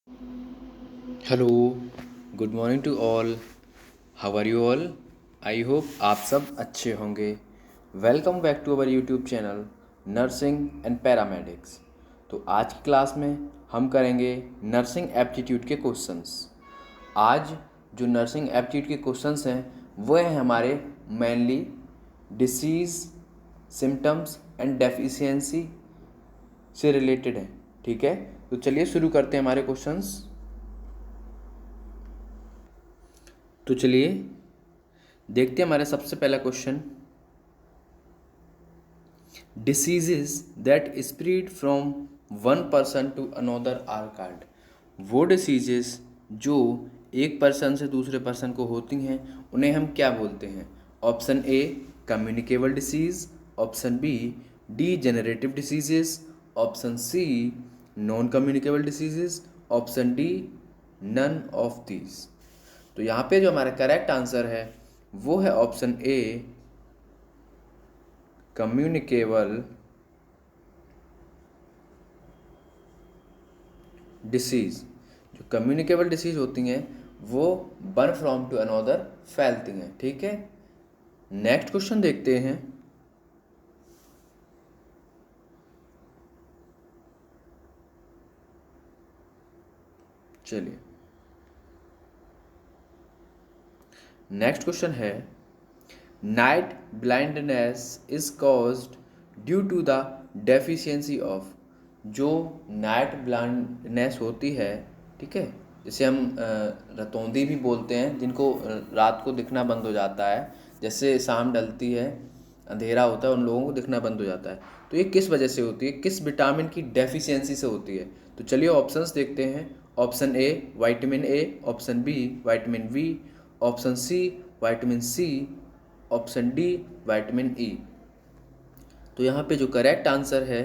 Hello, good morning to all. How are you all? I hope आप सब अच्छे होंगे। Welcome back to our YouTube channel nursing and paramedics. तो आज की क्लास में हम करेंगे नर्सिंग एप्टीट्यूड के क्वेश्चंस। आज जो नर्सिंग एप्टीट्यूड के क्वेश्चंस हैं वो हैं हमारे mainly disease, symptoms and deficiency से रिलेटेड हैं। ठीक है, तो चलिए शुरू करते हैं हमारे क्वेश्चंस। तो चलिए देखते हैं हमारा सबसे पहला question. Diseases that spread from one person to another are called. वो डिसीजेस जो एक पर्सन से दूसरे पर्सन को होती हैं उन्हें हम क्या बोलते हैं? Option A communicable disease, option B degenerative diseases, option C non communicable diseases, option D none of these. तो यहाँ पे जो हमारा करेक्ट आंसर है वो है ऑप्शन ए कम्युनिकेबल डिसीज़। जो कम्युनिकेबल डिसीज़ होती हैं वो वन फ्रॉम टू अनदर फैलती हैं। ठीक है, नेक्स्ट क्वेश्चन देखते हैं। चलिए नेक्स्ट क्वेश्चन है night blindness is caused due to the deficiency of. जो नाइट ब्लाइंडनेस होती है, ठीक है, जिसे हम रतौंधी भी बोलते हैं, जिनको रात को दिखना बंद हो जाता है, जैसे शाम ढलती है अंधेरा होता है उन लोगों को दिखना बंद हो जाता है। तो ये किस वजह से होती है, किस विटामिन की डेफिशिएंसी से होती है? तो चलिए ऑप्शंस देखते हैं। Option A vitamin A, option B vitamin B, option C vitamin C, option D vitamin E. तो यहाँ पे जो करेक्ट आंसर है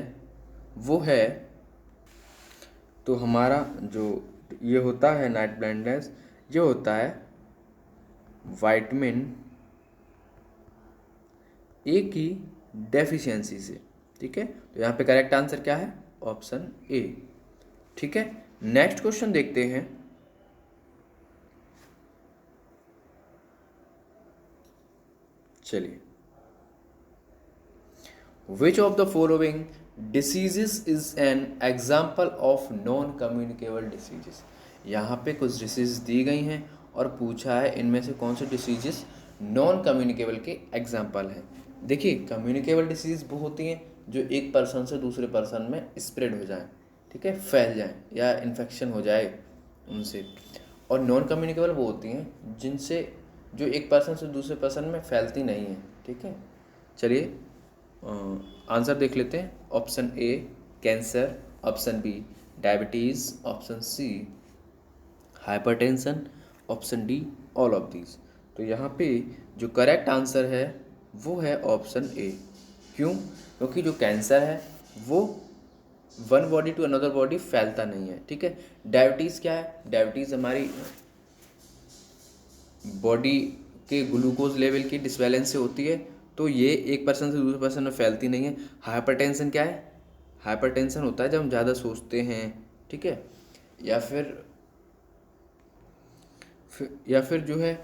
वो है, तो हमारा जो ये होता है नाइट ब्लाइंडनेस, ये होता है विटामिन ए की डेफिशिएंसी से। ठीक है, तो यहाँ पे करेक्ट आंसर क्या है? Option A. ठीक है, नेक्स्ट क्वेश्चन देखते हैं। चलिए, विच of the following diseases is an example of non communicable diseases. यहाँ पे कुछ डिसीज दी गई हैं और पूछा है इनमें से कौन से डिसीजेस नॉन कम्युनिकेबल के एग्जाम्पल हैं। देखिए, कम्युनिकेबल डिसीज वो होती हैं जो एक पर्सन से दूसरे पर्सन में स्प्रेड हो जाएं, ठीक है, फैल जाएं या इन्फेक्शन हो जाए उनसे। और नॉन कम्युनिकेबल वो होती हैं जिनसे जो एक पर्सन से दूसरे पर्सन में फैलती नहीं हैं। ठीक है, चलिए आंसर देख लेते हैं। Option A cancer, option B diabetes, option C hypertension, option D all of these. तो यहाँ पे जो करेक्ट आंसर है वो है ऑप्शन ए। क्यों? क्योंकि जो कैंसर है वो one body to another body फैलता नहीं है। ठीक है, डायबिटीज़ क्या है? डायबिटीज़ हमारी बॉडी के ग्लूकोज लेवल की डिसबैलेंस से होती है, तो ये एक पर्सन से दूसरे पर्सन में फैलती नहीं है। हाइपरटेंशन क्या है? हाइपरटेंशन होता है जब हम ज़्यादा सोचते हैं, ठीक है, या फिर जो है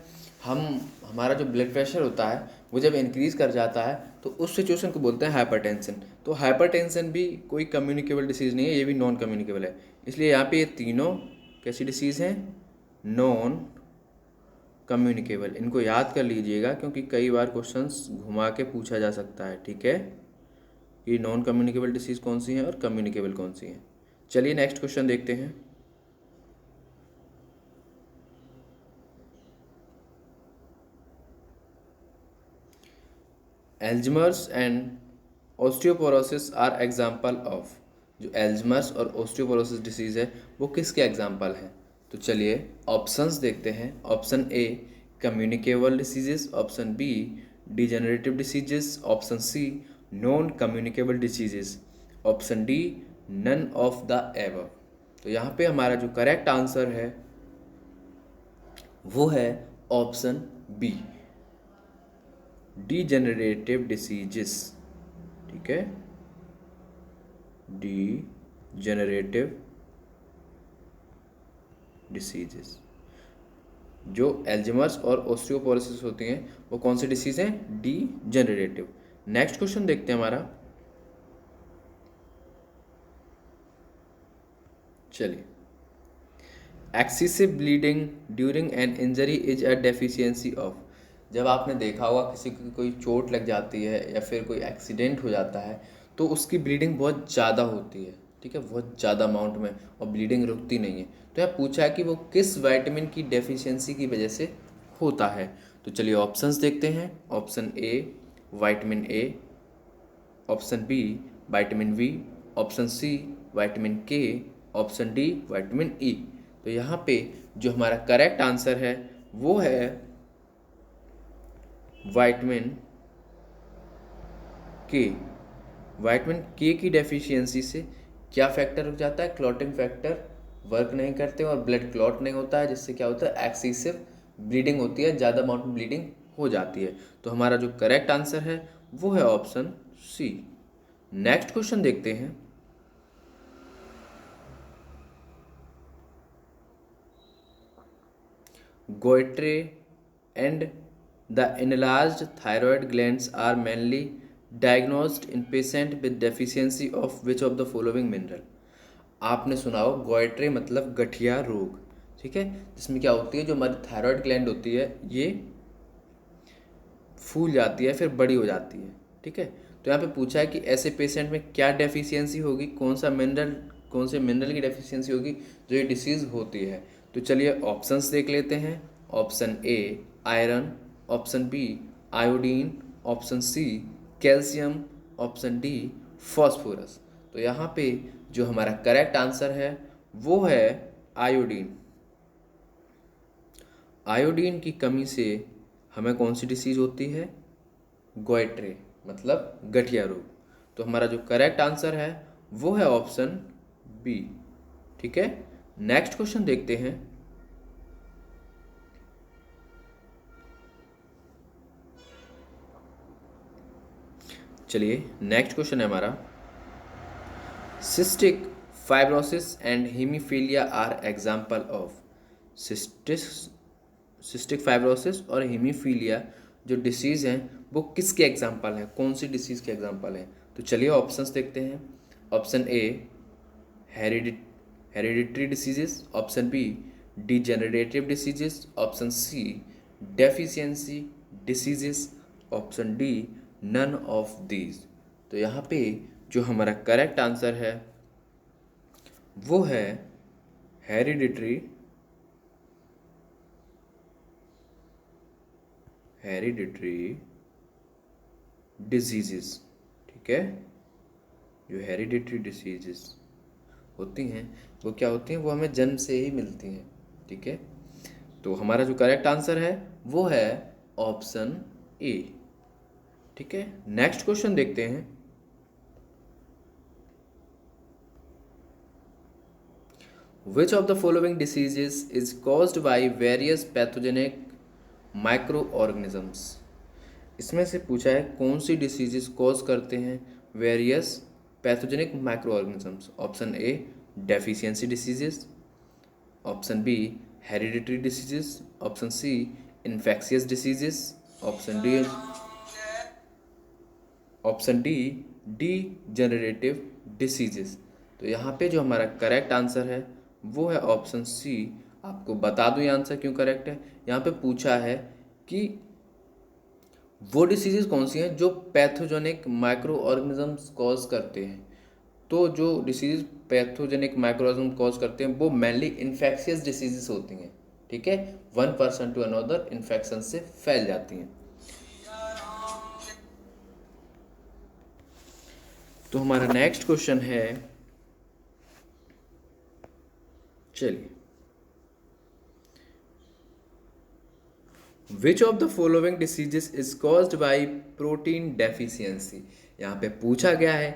हम हमारा जो ब्लड प्रेशर होता है वो जब इंक्रीज़ कर जाता है तो उस सिचुएशन को बोलते हैं हाइपरटेंशन। तो हाइपरटेंशन भी कोई कम्युनिकेबल डिसीज़ नहीं है, ये भी नॉन कम्युनिकेबल है। इसलिए यहाँ पे ये तीनों कैसी डिसीज़ हैं? Non communicable. इनको याद कर लीजिएगा क्योंकि कई बार क्वेश्चंस घुमा के पूछा जा सकता है। ठीक है, कि नॉन कम्युनिकेबल डिसीज़ कौन सी हैं और कम्युनिकेबल कौन सी हैं। चलिए नेक्स्ट क्वेश्चन देखते हैं। Alzheimer's and osteoporosis are example of. जो एल्जमर्स और ऑस्टियोपोरोसिस डिसीज़ है वो किसके एग्जाम्पल हैं? तो चलिए ऑप्शंस देखते हैं। Option A communicable diseases, option B degenerative diseases, option C non communicable diseases, option D none of the above. तो यहाँ पे हमारा जो करेक्ट आंसर है वो है ऑप्शन बी डिजेनरेटिव डिसीजेस। ठीक है, डिजेनरेटिव डिसीजेस। जो एल्जाइमर्स और ऑस्टियोपोरोसिस होती हैं वो कौन सी डिसीज हैं? डीजेनरेटिव। नेक्स्ट क्वेश्चन देखते हैं हमारा। चलिए, excessive bleeding during an injury is a deficiency of. जब आपने देखा होगा किसी को कोई चोट लग जाती है या फिर कोई एक्सीडेंट हो जाता है तो उसकी ब्लीडिंग बहुत ज़्यादा होती है, ठीक है, बहुत ज़्यादा अमाउंट में, और ब्लीडिंग रुकती नहीं है। तो यहाँ पूछा है कि वो किस विटामिन की डेफिशिएंसी की वजह से होता है। तो चलिए ऑप्शंस देखते हैं। Option A vitamin A, option B vitamin B, option C vitamin K, option D vitamin E. तो यहाँ पे जो हमारा करेक्ट आंसर है वो है विटामिन के। विटामिन के की डेफिशिएंसी से क्या फैक्टर रुक जाता है? क्लॉटिंग फैक्टर वर्क नहीं करते और ब्लड क्लॉट नहीं होता है, जिससे क्या होता है? एक्सेसिव ब्लीडिंग होती है, ज़्यादा अमाउंट में ब्लीडिंग हो जाती है। तो हमारा जो करेक्ट आंसर है वो है ऑप्शन सी। नेक्स्ट क्वेश्चन देखते हैं। Goitre and the enlarged thyroid glands are mainly diagnosed in patient with deficiency of which of the following mineral। आपने सुना हो गोइट्रे मतलब गठिया रोग, ठीक है, जिसमें क्या होती है, जो हमारी थायराइड ग्लैंड होती है ये फूल जाती है, फिर बड़ी हो जाती है, ठीक है। तो यहाँ पे पूछा है कि ऐसे पेशेंट में क्या डेफिशिएंसी होगी, कौन से मिनरल की डेफिशिएंसी होगी जो ये डिसीज़ होती है। तो चलिए ऑप्शंस देख लेते हैं। Option A iron, option B iodine, option C calcium, option D phosphorus. तो यहाँ पे जो हमारा करेक्ट आंसर है वो है आयोडीन। आयोडीन की कमी से हमें कौन सी डिसीज होती है? गोइट्रे मतलब गठिया रोग। तो हमारा जो करेक्ट आंसर है वो है ऑप्शन बी, ठीक है। नेक्स्ट क्वेश्चन देखते हैं। चलिए नेक्स्ट क्वेश्चन है हमारा, cystic fibrosis and haemophilia are example of. Cystic fibrosis और हीमीफीलिया जो डिसीज़ हैं वो किसके एग्जाम्पल हैं, कौन सी डिसीज़ के एग्जाम्पल हैं? तो चलिए ऑप्शंस देखते हैं। Option A hereditary diseases, option B degenerative diseases, option C deficiency diseases, option D none of these. तो यहाँ पे जो हमारा करेक्ट आंसर है वो है हेरिडिटरी डिजीजेस, ठीक है। जो हेरिडिटरी डिसीजेस होती हैं वो क्या होती हैं? वो हमें जन्म से ही मिलती हैं, ठीक है। तो हमारा जो करेक्ट आंसर है वो है ऑप्शन ए, ठीक है। नेक्स्ट क्वेश्चन देखते हैं। Which of the following diseases is caused by various pathogenic microorganisms? इसमें से पूछा है कौन सी डिसीजेस कॉज करते हैं various pathogenic micro organisms. Option A deficiency diseases, option B hereditary diseases, option C infectious diseases, option D degenerative diseases. तो यहाँ पे जो हमारा करेक्ट आंसर है वो है ऑप्शन सी। आपको बता दूं ये आंसर क्यों करेक्ट है। यहाँ पे पूछा है कि वो डिसीजेज कौन सी हैं जो पैथोजेनिक माइक्रो ऑर्गेनिजम्स कॉज करते हैं। तो जो disease pathogenic micro organism cause करते हैं वो मेनली इन्फेक्शियस डिसीजेस होती हैं, ठीक है। One person to another infection से फैल जाती हैं। तो हमारा नेक्स्ट क्वेश्चन है, चलिए, विच of the following diseases is caused by protein deficiency. यहाँ पे पूछा गया है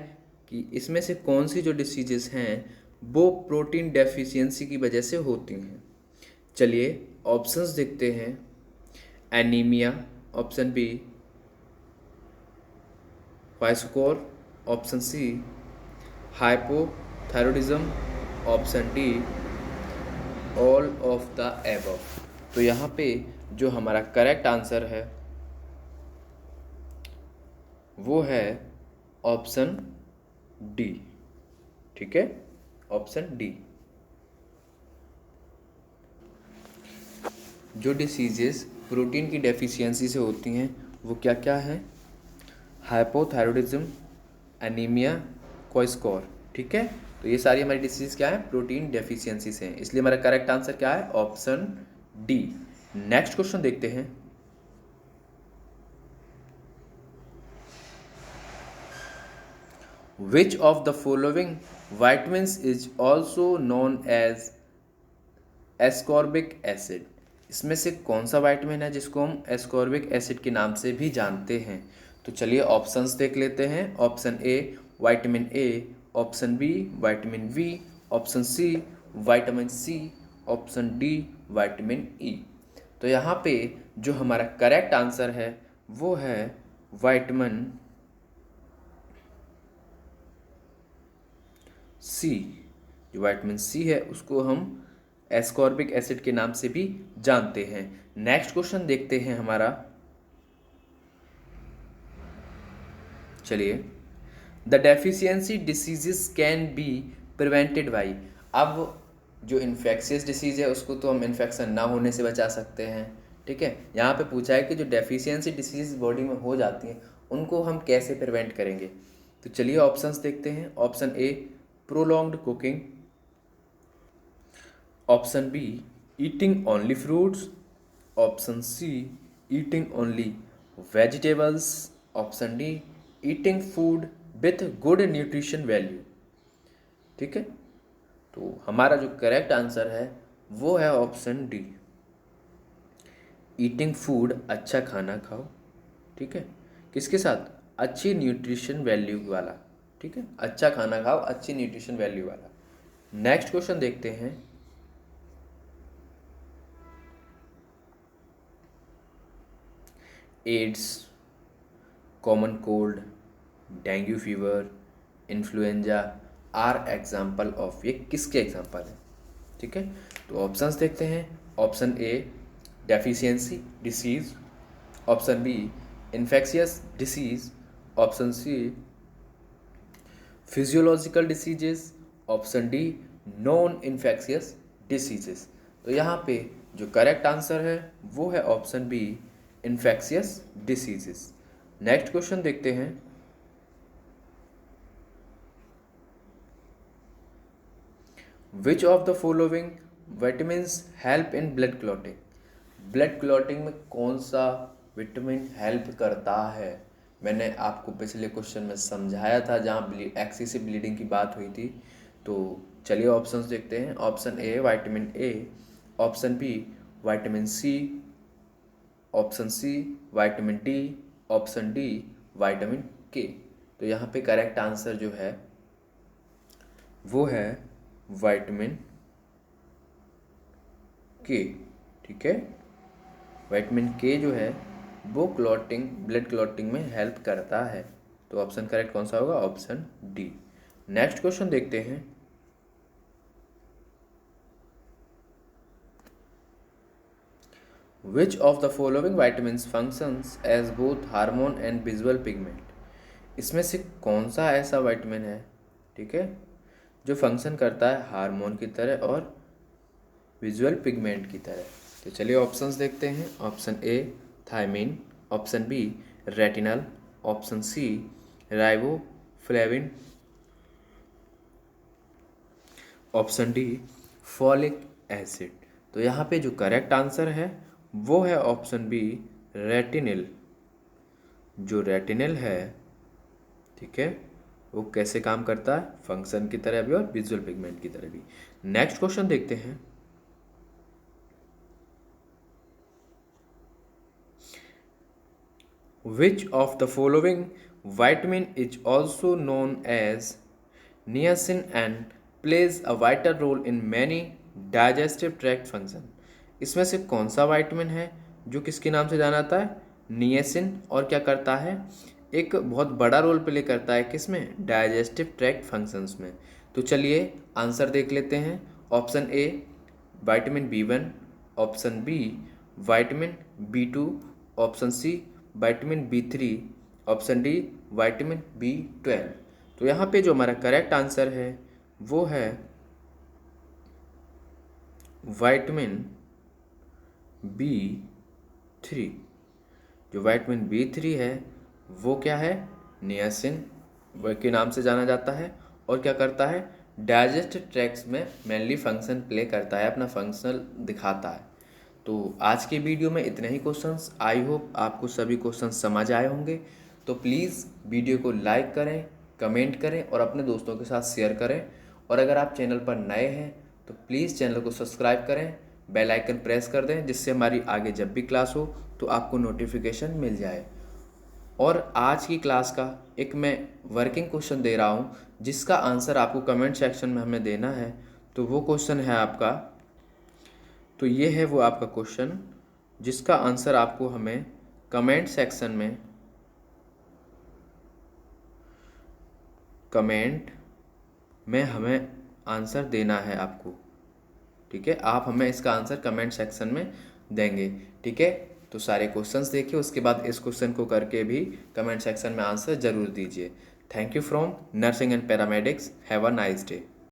कि इसमें से कौन सी जो डिसीजेस हैं वो प्रोटीन डेफिशिएंसी की वजह से होती हैं। चलिए ऑप्शंस देखते हैं। Anaemia, option B kwashiorkor, option C hypothyroidism, option D all of the above. तो यहाँ पे जो हमारा करेक्ट आंसर है वो है ऑप्शन डी। ठीक है, ऑप्शन डी। जो डिसीजेस प्रोटीन की डेफिशिएंसी से होती हैं वो क्या क्या है? Hypothyroidism, anaemia, kwashiorkor. ठीक है, तो ये सारी हमारी डिसीज क्या है? प्रोटीन डेफिशिएंसी से हैं, इसलिए हमारा करेक्ट आंसर क्या है? Option D. नेक्स्ट क्वेश्चन देखते हैं। Which of the following vitamins is also known as ascorbic acid? इसमें से कौन सा विटामिन है जिसको हम एस्कॉर्बिक एसिड के नाम से भी जानते हैं? तो चलिए ऑप्शंस देख लेते हैं। Option A vitamin A, option B vitamin B, option C vitamin C, option D vitamin E. तो यहाँ पे जो हमारा करेक्ट आंसर है वो है विटामिन सी। जो विटामिन सी है उसको हम एस्कॉर्बिक एसिड के नाम से भी जानते हैं। नेक्स्ट क्वेश्चन देखते हैं हमारा। चलिए, the deficiency diseases can be prevented by. अब जो इन्फेक्शियस डिसीज है उसको तो हम इन्फेक्शन ना होने से बचा सकते हैं। ठीक है, यहाँ पे पूछा है कि जो डेफिशिएंसी डिसीज बॉडी में हो जाती हैं उनको हम कैसे प्रिवेंट करेंगे। तो चलिए ऑप्शंस देखते हैं। Option A prolonged cooking, option B eating only fruits, option C eating only vegetables, option D eating food with good nutrition value. ठीक है, तो हमारा जो करेक्ट आंसर है वो है ऑप्शन डी, ईटिंग फूड, अच्छा खाना खाओ। ठीक है, किसके साथ? अच्छी न्यूट्रिशन वैल्यू वाला। ठीक है, अच्छा खाना खाओ, अच्छी न्यूट्रिशन वैल्यू वाला। नेक्स्ट क्वेश्चन देखते हैं। AIDS, common cold, dengue fever, influenza are example of. ये किसके एग्जाम्पल है? ठीक है, तो ऑप्शंस देखते हैं। Option A deficiency disease, option B infectious disease, option C physiological diseases, option D non infectious diseases. तो यहाँ पे जो करेक्ट आंसर है वो है option B infectious diseases. Next question देखते हैं। Which of the following vitamins help in blood clotting? Blood clotting में कौन सा विटामिन हेल्प करता है? मैंने आपको पिछले क्वेश्चन में समझाया था जहाँ एक्सेसिव ब्लीडिंग की बात हुई थी। तो चलिए ऑप्शंस देखते हैं। Option A vitamin A, option B vitamin C, option C vitamin D, option D vitamin K. तो यहाँ पे करेक्ट आंसर जो है वो है विटामिन के। ठीक है, विटामिन के जो है वो क्लॉटिंग, ब्लड क्लॉटिंग में हेल्प करता है। तो ऑप्शन करेक्ट कौन सा होगा? Option D. नेक्स्ट क्वेश्चन देखते हैं। Which of the following vitamins functions as both hormone and visual pigment? इसमें से कौन सा ऐसा विटामिन है, ठीक है, जो फंक्शन करता है हार्मोन की तरह और विजुअल पिगमेंट की तरह? तो चलिए ऑप्शंस देखते हैं। Option A thiamine, option B retinal, option C riboflavin, option D folic acid. तो यहाँ पे जो करेक्ट आंसर है वो है ऑप्शन बी रेटिनल। जो रेटिनल है, ठीक है, वो कैसे काम करता है? फंक्शन की तरह भी और विजुअल पिगमेंट की तरह भी। नेक्स्ट क्वेश्चन देखते हैं। Which of the following vitamin is also known as niacin and plays a vital role in many digestive tract function? इसमें से कौन सा विटामिन है जो किसके नाम से जाना जाता है? नियासिन। और क्या करता है? एक बहुत बड़ा रोल प्ले करता है किसमें? डाइजेस्टिव ट्रैक्ट फंक्शंस में। तो चलिए आंसर देख लेते हैं। Option A vitamin B1, option B vitamin B2, option C vitamin B3, option D vitamin B12। तो यहाँ पे जो हमारा करेक्ट आंसर है वो है विटामिन B3। जो विटामिन B3 है वो क्या है, नियासिन के नाम से जाना जाता है, और क्या करता है, डाइजेस्टिव ट्रैक्ट में मेनली फंक्शन प्ले करता है, अपना फंक्शनल दिखाता है। तो आज के वीडियो में इतने ही क्वेश्चंस, आई होप आपको सभी क्वेश्चंस समझ आए होंगे। तो प्लीज़ वीडियो को लाइक करें, कमेंट करें और अपने दोस्तों के साथ शेयर करें। और अगर आप चैनल पर नए हैं तो प्लीज़ चैनल को सब्सक्राइब करें, बेल आइकन प्रेस कर दें, जिससे हमारी आगे जब भी क्लास हो तो आपको नोटिफिकेशन मिल जाए। और आज की क्लास का एक मैं वर्किंग क्वेश्चन दे रहा हूँ, जिसका आंसर आपको कमेंट सेक्शन में हमें देना है। तो वो क्वेश्चन है आपका, तो ये है वो आपका क्वेश्चन जिसका आंसर आपको हमें कमेंट सेक्शन में हमें आंसर देना है आपको। ठीक है, आप हमें इसका आंसर कमेंट सेक्शन में देंगे। ठीक है, तो सारे क्वेश्चंस देखिए, उसके बाद इस क्वेश्चन को करके भी कमेंट सेक्शन में आंसर जरूर दीजिए। Thank you from nursing and paramedics. Have a nice day.